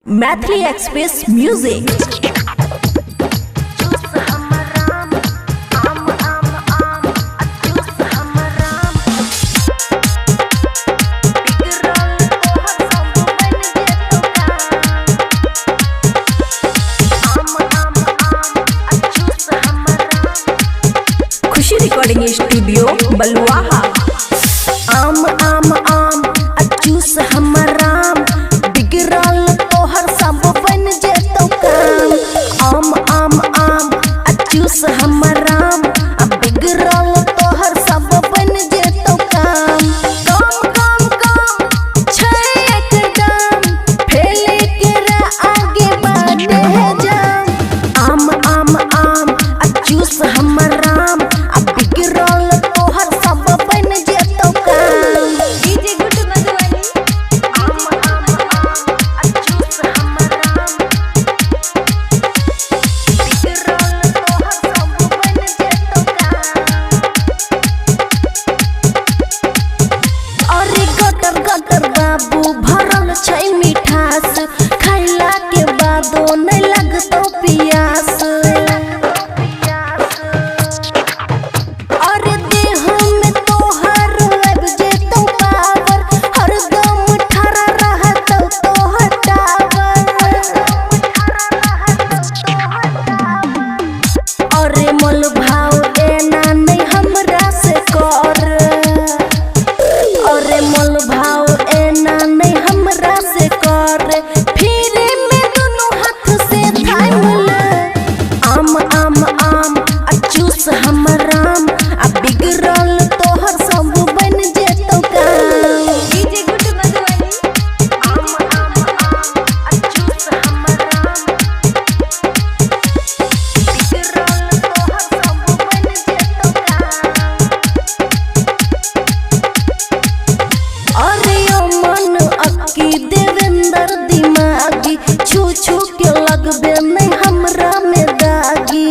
Maithili express music. Khushi recording studio Baluaha. आम आम आम अचूस हमर राम, बिगड़ल तोहर सब बन जेतौ काम। आम आम आम अचूस हमर राम, बिगड़ल तोहर सब बन जेतौ काम। काम काम काम छै एकदम, फैले के आगे बढ़े जाम। आम आम आम अचूस हमर राम, बिगड़ल तोहर सब बन जेतौ काम। DJ good Madhubani. आम आम आम अचूस हमर राम, बिगड़ल तोहर सब बन जेतौ काम। अरे गटर गटर बाबू भरल छै मिठास, खैला के बादो नै लगतौ पियास। अरे देह में तोहर अब जेतौ पावर, हरदम ठरा रहतौ तोहर टावर। अरे मोल भाव एना नै हमरा से कर, अरे मोल भाव एना नै हमरा से कर। फिर में दोनों हाथ से थाम ले। आम आम आम अचूस हमर राम, बिगड़ल तोहर सब बन जेतौ काम। DJ good Madhubani. आम आम आम अचूस हमर राम, बिगड़ल तोहर सब बन जेतौ काम। अरे ओ मन अक्की देवेंद्र दिमागी, छू छू के लगबे नहीं हमरा में दागी।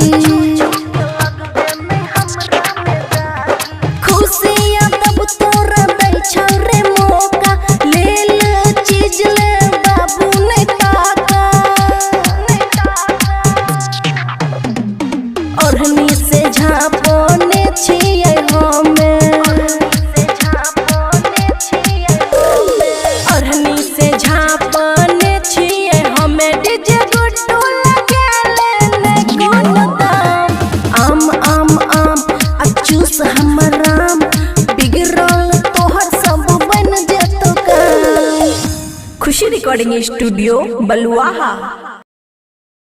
खुशियाँ तब तोरा दै छौ रे मौका, लेल चीज ले बाबू नहीं ताका। ओढ़नी से झाँपने छियै हमे, ओढ़नी से झाँपने छियै हमे। डीजे गुड्डू लगेले नै कोनो दाम। आम आम आम अचूस हमर राम, बिगड़ल तोहर सब बन जेतौ काम। खुशी रिकॉर्डिंग स्टूडियो बलुआहा।